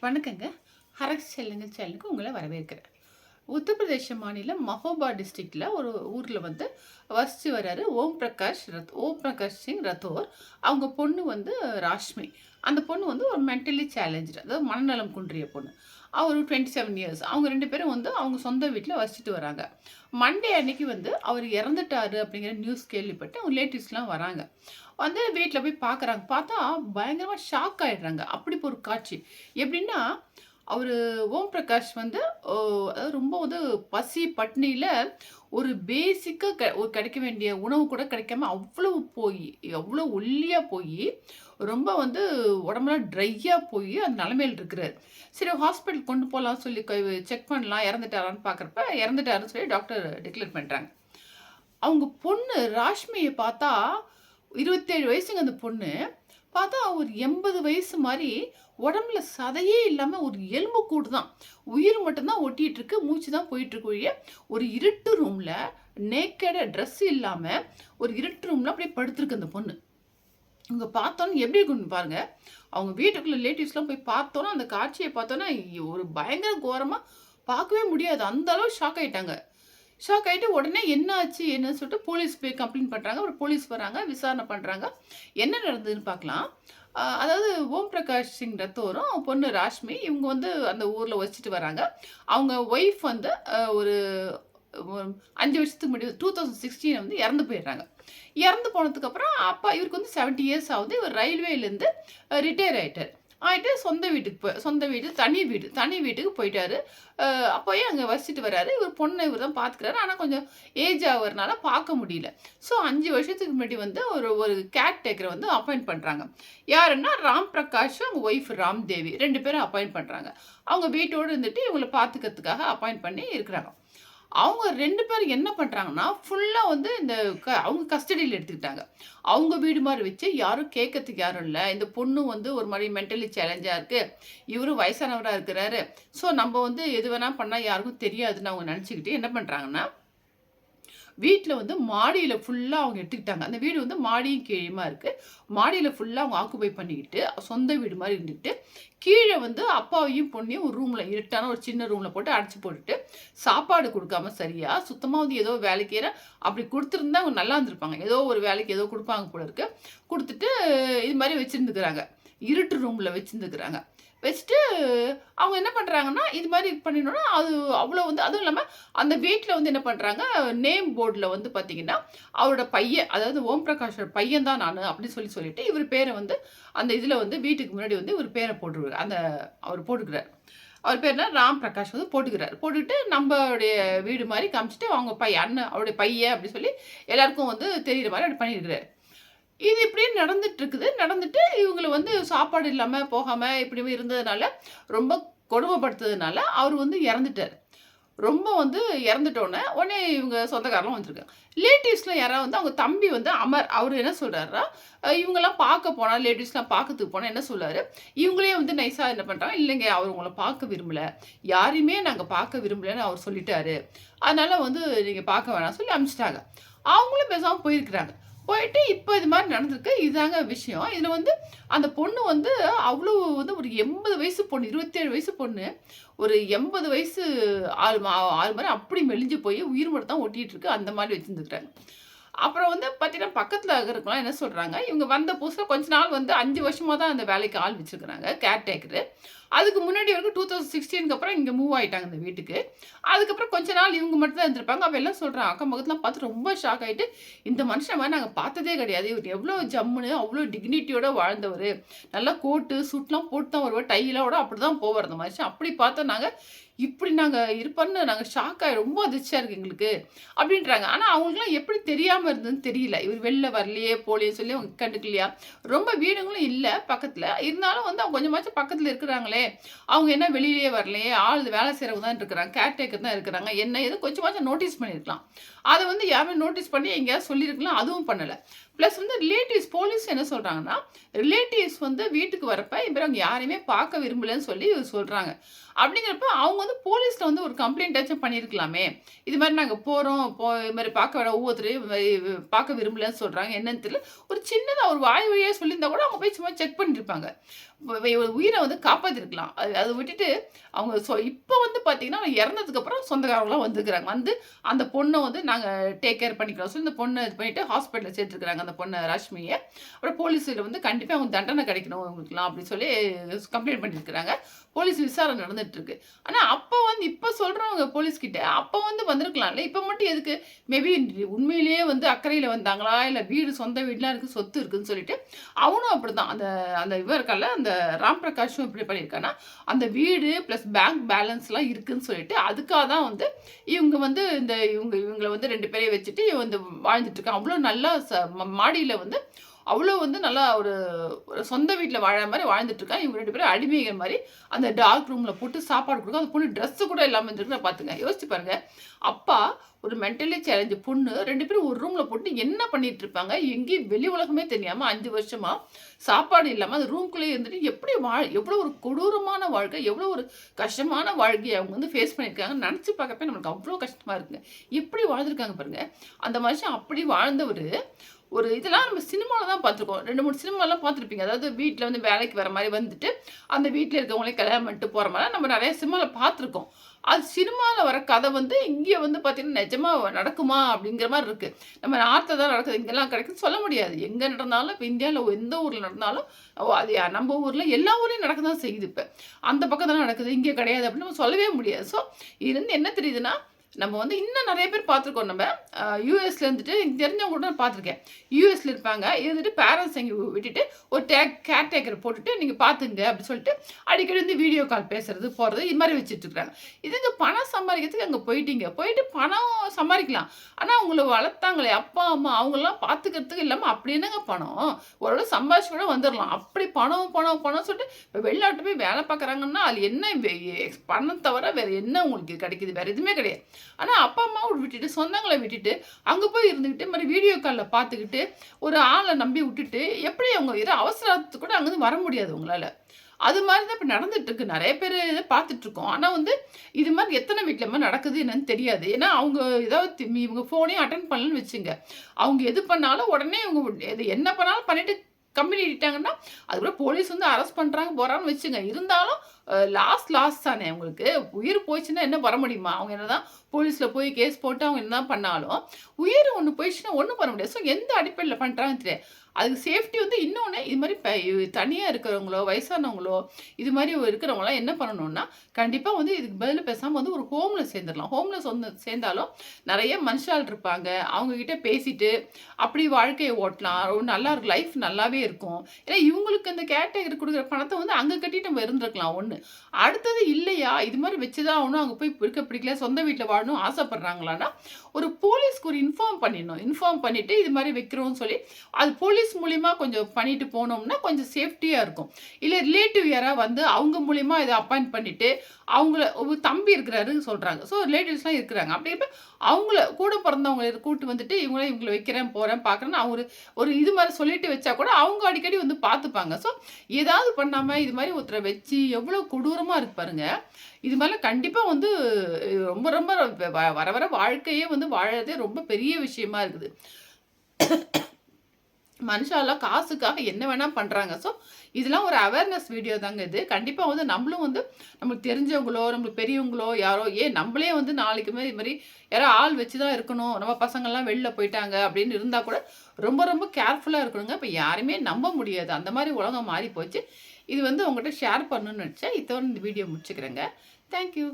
வணக்கங்க. ஹரஸ் செல்லுங்க சேனலுக்கு உங்கள வரவேற்கிறேன். உத்தரப்பிரதேச மாநிலம் மஹோபா டிஸ்ட்ரிக்ட்ல ஒரு ஊர்ல வசிச்சு வராரு ஓம் பிரகாஷ் சிங் ரத்தோர். அவங்க பொண்ணு ராஷ்மி. அந்த பொண்ணு ஒரு மென்டலி சேலஞ்சுடு, அதாவது மனநலம் குன்றிய பொண்ணு. அவரு 27 இயர்ஸ். அவங்க 2 பேரும் அவங்க சொந்த வீட்ல வசிச்சுட்டு வராங்க. மண்டே அன்னைக்கு அவர் இறந்துட்டாரு அப்படிங்கிற நியூஸ் கேள்விப்பட்டு அவங்க ரிலேட்டிவ்ஸ்லாம் வராங்க. வீட்ல போய் பார்க்குறாங்க. பார்த்தா பயங்கரமா ஷாக் ஆயிடுறாங்க. அப்படி ஒரு காட்சி. எப்படின்னா, அவரு ஓம் பிரகாஷ் ஓ அதாவது ரொம்ப பசி, பட்னியில ஒரு பேசிக்கா கிடைக்க வேண்டிய உணவு கூட கிடைக்காம அவ்வளோ ஒல்லியா போயி, ரொம்ப உடம்பெல்லாம் ட்ரையா போயி அந்த நிலைமையில இருக்கிறாரு. சரி ஹாஸ்பிட்டல் கொண்டு போலான்னு சொல்லி செக் பண்ணலாம், இறந்துட்டாரான்னு பார்க்குறப்ப, இறந்துட்டாருன்னு சொல்லி டாக்டர் டிக்ளேர் பண்றாங்க. அவங்க பொண்ணு ராஷ்மிய பார்த்தா 27 வயசுங்க அந்த பொண்ணு. பார்த்தா ஒரு 80 வயசு மாரி, உடம்புல சதையே இல்லாம ஒரு எலும்பு கூடு தான். உயிர் மட்டும் தான் ஒட்டிட்டு இருக்கு. மூச்சு தான் போயிட்டு இருக்கு ஒழிய, ஒரு இருட்டு ரூம்ல நேக்கடா ட்ரெஸ் இல்லாம, ஒரு இருட்டு ரூம்ல அப்படியே படுத்திருக்கு அந்த பொண்ணு. இவங்க பார்த்தோன்னே எப்படி இருக்குன்னு பாருங்க. அவங்க வீட்டுக்குள்ள ரிலேட்டிவ்ஸ்லாம் போய் பார்த்தோன்னா, அந்த காட்சிய பார்த்தோன்னா, ஒரு பயங்கர கோரமா பார்க்கவே முடியாது. அந்த அளவு ஷாக் ஆயிட்டாங்க. ஷாக் ஆயிட்டு உடனே என்ன ஆச்சு என்னன்னு சொல்லிட்டு போலீஸ் போய் கம்ப்ளைண்ட் பண்றாங்க. அப்புறம் போலீஸ் வராங்க, விசாரணை பண்றாங்க. என்ன நடந்ததுன்னு பார்க்கலாம். அதாவது ஓம் பிரகாஷ் சிங் ரத்தோரும், பொண்ணு ராஷ்மி இவங்க அந்த ஊர்ல வசிச்சுட்டு வராங்க. அவங்க ஒய்ஃப் ஒரு ஒரு 5 வருஷத்துக்கு முன்னாடி 2016 இறந்து போயிடுறாங்க. இறந்து போனதுக்கப்புறம் அப்பா இவருக்கு 70 இயர்ஸ் ஆகுது. இவர் ரயில்வேலேருந்து ரிட்டயர் ஆயிட்டாரு. ஆயிட்டு சொந்த வீடு, தனி வீட்டுக்கு போயிட்டாரு. அப்போயே அங்க வசிச்சுட்டு வராரு. இவர் பொண்ண இவர் தான் பார்த்துக்கிறாரு. ஆனா கொஞ்சம் ஏஜ் ஆவறனால பார்க்க முடியல. ஸோ 5 வருஷத்துக்கு முன்னாடி ஒரு ஒரு கேர் டேக்கர அப்பாயிண்ட் பண்றாங்க. யாருன்னா ராம் பிரகாஷ், அவங்க ஒய்ஃப் ராம்தேவி 2 பேரும் அப்பாயிண்ட் பண்றாங்க. அவங்க வீட்டோட இருந்துட்டு இவங்கள பார்த்துக்கிறதுக்காக அப்பாயிண்ட் பண்ணி இருக்கிறாங்க. அவங்க 2 பேரும் என்ன பண்றாங்கன்னா, ஃபுல்லா இந்த அவங்க கஸ்டடியில எடுத்துக்கிட்டாங்க. அவங்க வீடு மாரி வச்சு யாரும் கேட்கறதுக்கு யாரும் இல்ல. இந்த பொண்ணு ஒரு மாரி மென்டலி சேலஞ்சா இருக்கு. இவரும் வயசானவரா இருக்கிறாரு. ஸோ நம்ம எது வேணா பண்ணா யாருக்கும் தெரியாதுன்னு அவங்க நெனச்சுக்கிட்டு என்ன பண்றாங்கன்னா, வீட்ல மாடியில ஃபுல்லா அவங்க எடுத்துக்கிட்டாங்க. அந்த வீடு மாடியும் கீழயுமா இருக்கு. மாடியில ஃபுல்லா அவங்க ஆக்குபை பண்ணிக்கிட்டு, சொந்த வீடு மாரி இருந்துட்டு, கீழ அப்பாவையும், பொண்ணையும் ஒரு ரூம்ல இருட்டான ஒரு சின்ன ரூம்ல போட்டு அடைச்சு போட்டுட்டு, சாப்பாடு குடுக்காம சரியா, சுத்தமா ஏதோ வேலைக்கு அப்படி குடுத்திருந்தா அவங்க நல்லா இருந்திருப்பாங்க. ஏதோ ஒரு வேலைக்கு ஏதோ குடுப்பாங்க போல இருக்கு. குடுத்துட்டு இது மாரி வச்சிருந்துக்கிறாங்க. இருட்டு ரூம்ல வச்சிருந்துக்கிறாங்க. வச்சுட்டு அவங்க என்ன பண்றாங்கன்னா, இது மாரி பண்ணினோன அது அவ்வளோ அதுவும் இல்லாம அந்த வீட்ல என்ன பண்றாங்க, நேம் போர்ட்ல பார்த்தீங்கன்னா, அவரோட பையன், அதாவது ஓம் பிரகாஷோட பையன் தான் நானு அப்படின்னு சொல்லிட்டு, இவர் பேர அந்த இதுல வீட்டுக்கு முன்னாடி இவர் பேர போட்டுருவாரு. அவர் போட்டுக்கிறாரு. அவர் பேர் என்ன ராம் பிரகாஷ் போட்டுக்கிறாரு. போட்டுட்டு நம்பளுடைய வீடு மாரி காமிச்சுட்டு, அவங்க பையன் அண்ணன் அவருடைய பையன் அப்படி சொல்லி எல்லாருக்கும் தெரியிற மாரி அப்படி பண்ணியிருக்கிறாரு. இது இப்படியே நடந்துட்டு இருக்குது. நடந்துட்டு இவங்கள சாப்பாடு இல்லாம, போகாம இப்படியே இருந்ததுனால, ரொம்ப கொடுமைப்படுத்துனதுனால அவரு இறந்துட்டாரு. ரொம்ப இறந்துட்டோனே, உடனே இவங்க சொந்தக்காரலாம் வந்திருக்காங்க. ரிலேட்டிவ்ஸ்ல யாராவது அவங்க தம்பி அமர். அவரு என்ன சொல்றாருன்னா, இவங்கலாம் பார்க்க போனா, ரிலேட்டிவ்ஸ்லாம் பார்க்கறதுக்கு போனா என்ன சொல்றாரு, இவங்களே நைஸா என்ன பண்றாங்க, "இல்லைங்க அவரு உங்கள பார்க்க விரும்பல. யாரையுமே நாங்க பார்க்க விரும்பலன்னு அவரு சொல்லிட்டாரு. அதனால நீங்க பார்க்க வேணாம்னு" சொல்லி அனுப்பிச்சுட்டாங்க. அவங்களும் பேசாம போயிருக்கிறாங்க. போயிட்டு இப்ப இது மாரி நடந்திருக்கு. இதாங்க விஷயம். இதுல அந்த பொண்ணு அவ்ளோ ஒரு 80 வயசு பொண்ணு, 27 வயசு பொண்ணு, ஒரு 80 வயசு ஆள் மாரி அப்படி மெலிஞ்சு போய் உயிர் மட்டும் தான் ஒட்டிட்டு இருக்கு. அந்த மாரி வச்சிருந்துருக்காங்க. அப்புறம் பார்த்தீங்கன்னா, பக்கத்துல இருக்கிறவங்கலாம் என்ன சொல்றாங்க, இவங்க வந்த புதுசுல கொஞ்ச நாள் 5 வருஷமா தான் அந்த வேலைக்கு ஆள் வச்சிருக்கிறாங்க. கேர் டேக்கரு. அதுக்கு முன்னாடி வரைக்கும் 2016க்கு அப்புறம் இங்க மூவ் ஆயிட்டாங்க இந்த வீட்டுக்கு. அதுக்கப்புறம் கொஞ்ச நாள் இவங்க மட்டும் தான் இருந்திருப்பாங்க. அவ எல்லாம் சொல்றாங்க, அக்கம் பக்கத்துலாம் பார்த்து ரொம்ப ஷாக் ஆயிட்டு, இந்த மனுஷன் மாரி நாங்க பார்த்ததே கிடையாது. இவர் எவ்ளோ ஜம்முன்னு, அவ்ளோ டிக்னிட்டியோட வாழ்ந்தவரு. நல்லா கோட்டு, சூட்லாம் போட்டு தான் வருவாரு. டையோட அப்படிதான் போவாரு அந்த மனுஷன். அப்படி பார்த்தோம் நாங்க. இப்படி நாங்க இருப்பார்ன்னு நாங்க ஷாக் ஆயி ரொம்ப அதிர்ச்சியா இருக்கு எங்களுக்கு. அப்படின்றாங்க. ஆனா அவங்களுக்குலாம் எப்படி தெரியாம இருந்ததுன்னு தெரியல. இவர் வெளில வரலையே, போலயே சொல்லி அவங்க கண்டுக்கலையா? ரொம்ப வீடுங்களும் இல்ல பக்கத்துல. இருந்தாலும் அவங்க கொஞ்சமாச்சும் பக்கத்துல இருக்கிறாங்களே, அவங்க என்ன வெளியிலயே வரலையே, ஆள் வேலை செய்றவங்க தான் இருக்கிறாங்க. கேர் டேக்கர் தான் இருக்கிறாங்க. என்ன ஏது கொஞ்சமாச்சும் நோட்டீஸ் பண்ணியிருக்கலாம். அத யாருமே நோட்டீஸ் பண்ணி எங்கேயாவது சொல்லியிருக்கலாம். அதுவும் பண்ணல. பிளஸ் ரிலேட்டிவ்ஸ் போலீஸ் என்ன சொல்றாங்கன்னா, ரிலேட்டிவ்ஸ் வீட்டுக்கு வரப்ப இவங்க யாரையுமே பார்க்க விரும்பலன்னு சொல்லி சொல்றாங்க. அப்படிங்கிறப்ப அவங்க போலீஸ்ல ஒரு கம்ப்ளைண்டாச்சும் பண்ணியிருக்கலாமே. இது மாரி நாங்க போறோம். இது மாரி பார்க்க வேணாம், ஒவ்வொருத்தரையும் இது மாரி பார்க்க விரும்பலன்னு சொல்றாங்க. என்னன்னு தெரியல. ஒரு சின்னதா ஒரு வாய் வழியா சொல்லியிருந்தா கூட அவங்க போய் சும்மா செக் பண்ணியிருப்பாங்க. உயிரை வந்து காப்பாற்றிருக்கலாம். அதை விட்டுட்டு அவங்க இப்போ வந்து பார்த்தீங்கன்னா இறந்ததுக்கப்புறம் சொந்தக்காரங்களாம் வந்துருக்குறாங்க. வந்து அந்த பொண்ணை வந்து நாங்கள் டேக் கேர் பண்ணிக்கிறோம் சொல்லி இந்த பொண்ணை இது பண்ணிட்டு ஹாஸ்பிட்டலில் சேர்த்துருக்குறாங்க அந்த பொண்ணை ரஷ்மியை. அப்புறம் போலீஸில் வந்து கண்டிப்பாக அவங்க தண்டனை கிடைக்கணும் அவங்களுக்குலாம் அப்படின்னு சொல்லி கம்ப்ளைண்ட் பண்ணியிருக்கிறாங்க. போலீஸ் விசாரணை நடந்துட்டு இருக்கு. ஆனால் அப்போ வந்து இப்போ சொல்கிறவங்க போலீஸ்கிட்ட அப்போ வந்து வந்திருக்கலாம்ல, இப்போ மட்டும் எதுக்கு? மேபி உண்மையிலேயே வந்து அக்கறையில் வந்தாங்களா, இல்லை வீடு சொந்த வீடுலாம் இருக்குது சொத்து இருக்குதுன்னு சொல்லிட்டு அவனும் அப்படி தான் அந்த அந்த இவன் இருக்கல அந்த ராம் பிரகாஷும் எப்படி பண்ணியிருக்கான்னா அந்த வீடு ப்ளஸ் பேங்க் பேலன்ஸ்லாம் இருக்குதுன்னு சொல்லிட்டு அதுக்காக தான் வந்து இவங்க வந்து இவங்களை வந்து 2 பேரையும் வச்சுட்டு வந்து வாழ்ந்துட்டு இருக்காங்க. அவ்வளோ நல்லா மாடியில் வந்து அவ்வளோ வந்து நல்லா ஒரு சொந்த வீட்டில் வாழ மாதிரி வாழ்ந்துட்டு இருக்காங்க. இவங்க 2 பேரும் அடிமைகள் மாதிரி அந்த டார்க் ரூமில் போட்டு சாப்பாடு கொடுக்கும். அந்த பொண்ணு ட்ரெஸ்ஸு கூட இல்லாமல் இருந்துருக்கு. பார்த்துங்க, யோசிச்சு பாருங்க. அப்பா ஒரு மென்டலி சேலஞ்சு பொண்ணு 2 பேரும் ஒரு ரூமில் போட்டு என்ன பண்ணிட்டு இருப்பாங்க? எங்கேயும் வெளி உலகமே தெரியாமல் 5 வருஷமா சாப்பாடு இல்லாமல் அந்த ரூம்குள்ளேயே இருந்துட்டு எப்படி எவ்வளோ ஒரு கொடூரமான வாழ்க்கை, எவ்வளோ ஒரு கஷ்டமான வாழ்க்கையை அவங்க வந்து ஃபேஸ் பண்ணியிருக்காங்க. நினச்சி பார்க்கப்ப நம்மளுக்கு அவ்வளோ கஷ்டமாக இருக்குங்க. எப்படி வாழ்ந்துருக்காங்க பாருங்க. அந்த மனுஷன் அப்படி வாழ்ந்தவர் ஒரு இதெல்லாம் நம்ம சினிமாவில் தான் பார்த்துருக்கோம். 2, 3 சினிமாலாம் பார்த்துருப்பீங்க. அதாவது வீட்டில் வந்து வேலைக்கு வர மாதிரி வந்துட்டு அந்த வீட்டில் இருக்கவங்களே கல்யாணம் பண்ணிட்டு போகிற மாதிரி நம்ம நிறைய சினிமாவில் பார்த்துருக்கோம். அது சினிமாவில் வர கதை வந்து இங்கே வந்து பார்த்தீங்கன்னா நிஜமாக நடக்குமா அப்படிங்கிற மாதிரி இருக்குது. நம்ம நார்த்தில் தான் நடக்குது, இங்கெல்லாம் கிடைக்குதுன்னு சொல்ல முடியாது. எங்கே நடந்தாலும் இப்போ இந்தியாவில் எந்த ஊரில் நடந்தாலும் அது நம்ம ஊரில் எல்லா ஊர்லேயும் நடக்க தான் செய்யுது. இப்போ அந்த பக்கம் தான் நடக்குது, இங்கே கிடையாது அப்படின்னு நம்ம சொல்லவே முடியாது. ஸோ இதுலேருந்து என்ன தெரியுதுன்னா நம்ம வந்து இன்னும் நிறைய பேர் பார்த்துருக்கோம். நம்ம யூஎஸ்ல இருந்துட்டு எனக்கு தெரிஞ்சவங்க கூட நான் பார்த்துருக்கேன். யூஎஸ்ல இருப்பாங்க, இருந்துட்டு பேரண்ட்ஸ் எங்கே விட்டுட்டு ஒரு கேர் டேக்கரை போட்டுட்டு நீங்கள் பார்த்துங்க அப்படின்னு சொல்லிட்டு அடிக்கடி வந்து வீடியோ கால் பேசுறது போகிறது இது மாதிரி வச்சுட்டு இருக்காங்க. இதுங்க பணம் சம்பாதிக்கிறதுக்கு அங்கே போயிட்டு பணம் சம்பாதிக்கலாம். ஆனால் அவங்கள வளர்த்தாங்களே அப்பா அம்மா அவங்களாம் பார்த்துக்கிறதுக்கு இல்லாமல் அப்படி என்னங்க பணம்? ஓரளவு சம்பாதிச்சு கூட வந்துடலாம். அப்படி பணம் பணம் பணம் சொல்லிட்டு இப்போ வெளிநாட்டு போய் வேலை பார்க்குறாங்கன்னா அது என்ன பணம் தவிர வேறு என்ன உங்களுக்கு கிடைக்குது? வேறு எதுவுமே கிடையாது. ஆனால் அப்பா அம்மாவை விட்டுட்டு சொந்தங்களை விட்டுட்டு அங்கே போய் இருந்துக்கிட்டு மாதிரி வீடியோ காலில் பார்த்துக்கிட்டு ஒரு ஆளை நம்பி விட்டுட்டு எப்படி அவங்க ஏதோ அவசரத்துக்கு கூட அங்கேருந்து வர முடியாது உங்களால். அது மாதிரி தான் இப்போ நடந்துட்டு இருக்கு. நிறைய பேர் இதை பார்த்துட்டு இருக்கோம். ஆனால் வந்து இது மாதிரி எத்தனை வீட்டில் மாதிரி நடக்குது என்னன்னு தெரியாது. ஏன்னா அவங்க ஏதாவது இவங்க ஃபோனையும் அட்டன் பண்ணலன்னு வச்சுங்க, அவங்க எது பண்ணாலும் உடனே இவங்க எது என்ன பண்ணாலும் பண்ணிட்டு கம்பெனி இட்டாங்கன்னா அதுக்கப்புறம் போலீஸ் வந்து அரெஸ்ட் பண்ணுறாங்க போகிறான்னு வச்சுங்க. இருந்தாலும் லாஸ் தானே உங்களுக்கு. உயிர் போயிடுச்சுன்னா என்ன வர முடியுமா? அவங்க என்னதான் போலீஸில் போய் கேஸ் போட்டு அவங்க என்ன பண்ணாலும் உயிர் ஒன்று போயிடுச்சுன்னா ஒன்றும் பண்ண முடியாது. ஸோ எந்த அடிப்படையில் பண்ணுறாங்கன்னு தெரியாது. அதுக்கு சேஃப்டி வந்து இன்னொன்று இது மாதிரி தனியாக இருக்கிறவங்களோ வயசானவங்களோ இது மாதிரி இருக்கிறவங்களாம் என்ன பண்ணணும்னா கண்டிப்பாக வந்து இதுக்கு பதில் பேசாமல் வந்து ஒரு ஹோமில் சேர்ந்துடலாம். ஹோமில் சேர்ந்தாலும் நிறைய மனுஷால் இருப்பாங்க. அவங்கக்கிட்ட பேசிட்டு அப்படி வாழ்க்கையை ஓட்டலாம். நல்லா இருக்கும், லைஃப் நல்லாவே இருக்கும். ஏன்னா இவங்களுக்கு இந்த கேட்டகரி கொடுக்குற பணத்தை வந்து அங்கே கட்டிட்டு நம்ம இருந்திருக்கலாம் ஒன்று. அடுத்தது இல்லையா இது மாதிரி வச்சுதான் ஆகணும், அங்கே போய் இருக்க பிடிக்கல, சொந்த வீட்டில் வாழணும் ஆசைப்படுறாங்களான்னா ஒரு போலீஸ்க்கு ஒரு இன்ஃபார்ம் பண்ணிடணும். இன்ஃபார்ம் பண்ணிவிட்டு இது மாதிரி வைக்கிறோம்னு சொல்லி அது போலீஸ் மூலிமா கொஞ்சம் பண்ணிட்டு போனோம்னா கொஞ்சம் சேஃப்டியாக இருக்கும். இல்லை ரிலேட்டிவ் யாராவது வந்து அவங்க மூலிமா இதை அப்பாயிண்ட் பண்ணிவிட்டு அவங்கள ஒரு தம்பி இருக்கிறாரு சொல்கிறாங்க. ஸோ ரிலேட்டிவ்ஸ்லாம் இருக்கிறாங்க. அப்படி இப்போ அவங்கள கூட பிறந்தவங்களை கூட்டு வந்துட்டு இவங்களை வைக்கிறேன் போகிறேன் பார்க்குறேன்னு அவங்க ஒரு இது மாதிரி சொல்லிட்டு வச்சா கூட அவங்க அடிக்கடி வந்து பார்த்துப்பாங்க. ஸோ ஏதாவது பண்ணாமல் இது மாதிரி ஒருத்தரை வச்சு எவ்வளோ கொடூரமாக இருக்கு பாருங்க. இது மாதிரிலாம் கண்டிப்பாக வந்து ரொம்ப ரொம்ப வர வர வாழ்க்கையே வந்து வாழறதே ரொம்ப பெரிய விஷயமா இருக்குது. மனுஷாலாம் காசுக்காக என்ன வேணால் பண்ணுறாங்க. ஸோ இதெல்லாம் ஒரு அவேர்னஸ் வீடியோ தாங்க இது. கண்டிப்பாக வந்து நம்மளும் வந்து நம்மளுக்கு தெரிஞ்சவங்களோ நம்மளுக்கு பெரியவங்களோ யாரோ நம்மளே வந்து நாளைக்குமே இது மாதிரி யாரோ ஆள் வச்சு தான் இருக்கணும், நம்ம பசங்கள்லாம் வெளில போயிட்டாங்க அப்படின்னு இருந்தால் கூட ரொம்ப ரொம்ப கேர்ஃபுல்லாக இருக்கணுங்க. இப்போ யாருமே நம்ப முடியாது, அந்த மாதிரி உலகம் மாறி போச்சு. இது வந்து உங்கள்கிட்ட ஷேர் பண்ணணும்னு நினச்சேன். இதோட இந்த வீடியோ முடிச்சுக்கிறேங்க. தேங்க்யூ.